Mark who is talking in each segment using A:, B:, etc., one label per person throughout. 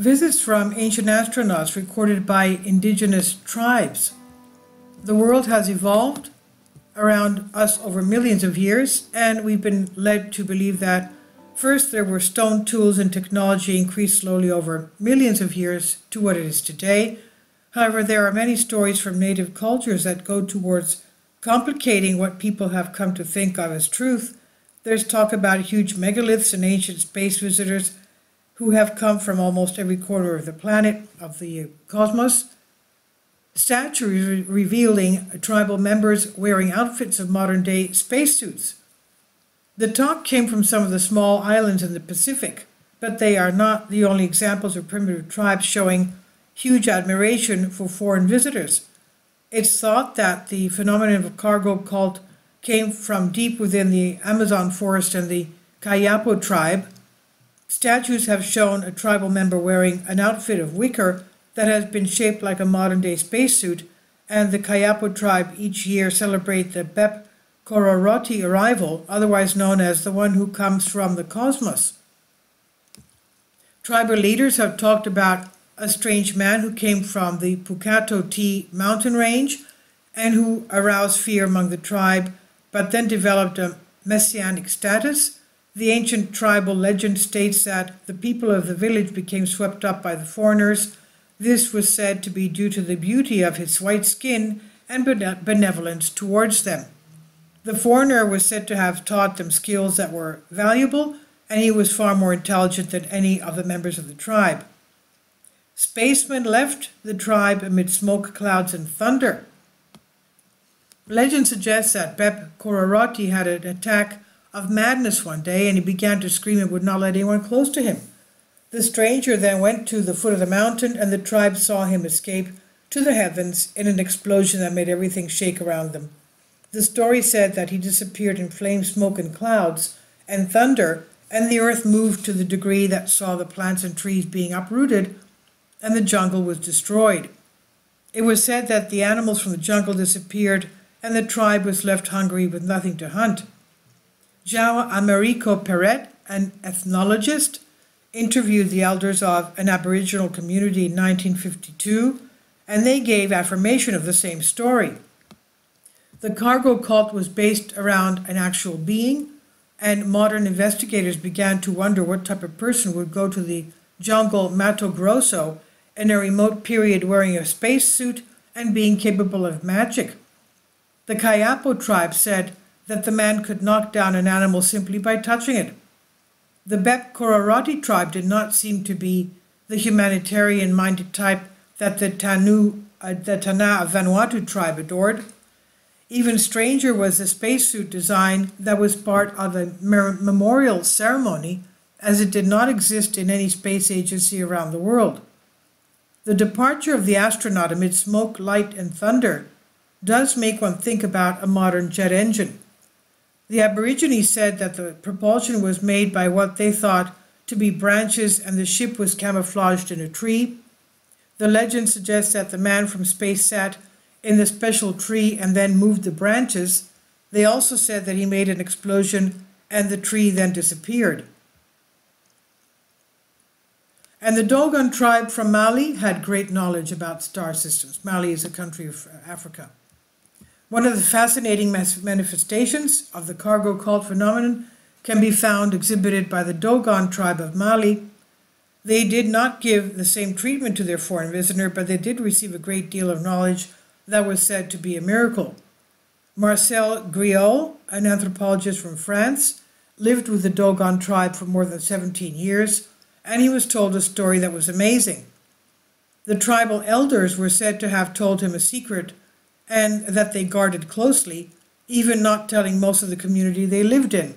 A: Visits from ancient astronauts recorded by indigenous tribes. The world has evolved around us over millions of years, and we've been led to believe that first there were stone tools and technology increased slowly over millions of years to what it is today. However, there are many stories from native cultures that go towards complicating what people have come to think of as truth. There's talk about huge megaliths and ancient space visitors who have come from almost every corner of the planet, of the cosmos. Statues revealing tribal members wearing outfits of modern-day spacesuits. The talk came from some of the small islands in the Pacific, but they are not the only examples of primitive tribes showing huge admiration for foreign visitors. It's thought that the phenomenon of cargo cult came from deep within the Amazon forest and the Kayapo tribe. Statues have shown a tribal member wearing an outfit of wicker that has been shaped like a modern-day spacesuit, and the Kayapo tribe each year celebrate the Bep Kororoti arrival, otherwise known as the one who comes from the cosmos. Tribal leaders have talked about a strange man who came from the Pukato Tea mountain range and who aroused fear among the tribe, but then developed a messianic status. The ancient tribal legend states that the people of the village became swept up by the foreigners. This was said to be due to the beauty of his white skin and benevolence towards them. The foreigner was said to have taught them skills that were valuable, and he was far more intelligent than any of the members of the tribe. Spacemen left the tribe amid smoke clouds and thunder. Legend suggests that Bep Kororoti had an attack of madness one day, and he began to scream and would not let anyone close to him. The stranger then went to the foot of the mountain, and the tribe saw him escape to the heavens in an explosion that made everything shake around them. The story said that he disappeared in flame, smoke, and clouds and thunder, and the earth moved to the degree that saw the plants and trees being uprooted, and the jungle was destroyed. It was said that the animals from the jungle disappeared, and the tribe was left hungry with nothing to hunt. João Americo Peret, an ethnologist, interviewed the elders of an Aboriginal community in 1952, and they gave affirmation of the same story. The cargo cult was based around an actual being, and modern investigators began to wonder what type of person would go to the jungle Mato Grosso in a remote period wearing a spacesuit and being capable of magic. The Kayapo tribe said that the man could knock down an animal simply by touching it. The Bep Kororoti tribe did not seem to be the humanitarian-minded type that the Tana of Vanuatu tribe adored. Even stranger was the spacesuit design that was part of a memorial ceremony, as it did not exist in any space agency around the world. The departure of the astronaut amid smoke, light, and thunder does make one think about a modern jet engine. The Aborigines said that the propulsion was made by what they thought to be branches, and the ship was camouflaged in a tree. The legend suggests that the man from space sat in the special tree and then moved the branches. They also said that he made an explosion and the tree then disappeared. And the Dogon tribe from Mali had great knowledge about star systems. Mali is a country of Africa. One of the fascinating manifestations of the cargo cult phenomenon can be found exhibited by the Dogon tribe of Mali. They did not give the same treatment to their foreign visitor, but they did receive a great deal of knowledge that was said to be a miracle. Marcel Griot, an anthropologist from France, lived with the Dogon tribe for more than 17 years, and he was told a story that was amazing. The tribal elders were said to have told him a secret, and that they guarded closely, even not telling most of the community they lived in.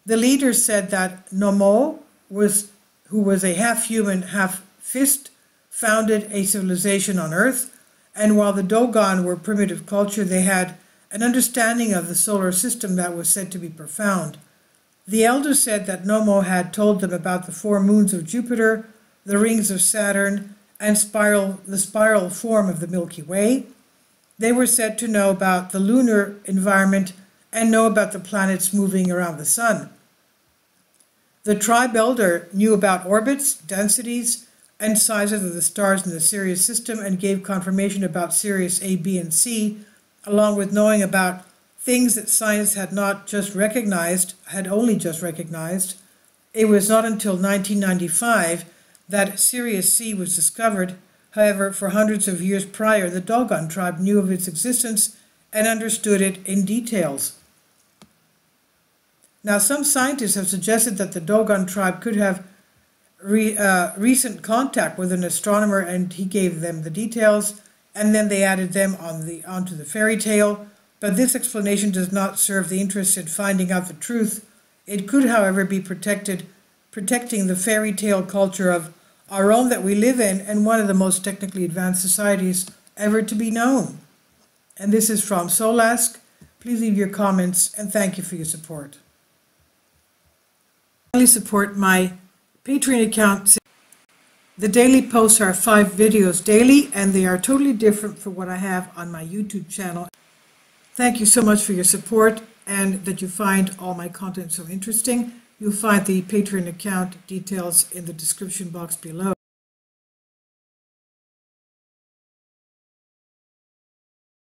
A: The leaders said that Nomo, who was a half-human, half-fist, founded a civilization on Earth, and while the Dogon were primitive culture, they had an understanding of the solar system that was said to be profound. The elders said that Nomo had told them about the 4 moons of Jupiter, the rings of Saturn, and the spiral form of the Milky Way. They were said to know about the lunar environment and know about the planets moving around the sun. The tribe elder knew about orbits, densities, and sizes of the stars in the Sirius system and gave confirmation about Sirius A, B, and C, along with knowing about things that science had only just recognized. It was not until 1995 that Sirius C was discovered. However, for hundreds of years prior, the Dogon tribe knew of its existence and understood it in details. Now, some scientists have suggested that the Dogon tribe could have recent contact with an astronomer, and he gave them the details, and then they added them onto the fairy tale. But this explanation does not serve the interest in finding out the truth. It could, however, be protecting the fairy tale culture of our own that we live in, and one of the most technically advanced societies ever to be known. And this is from Solask. Please leave your comments, and thank you for your support. Please support my Patreon account. The daily posts are 5 videos daily, and they are totally different from what I have on my YouTube channel. Thank you so much for your support and that you find all my content so interesting. You'll find the Patreon account details in the description box below.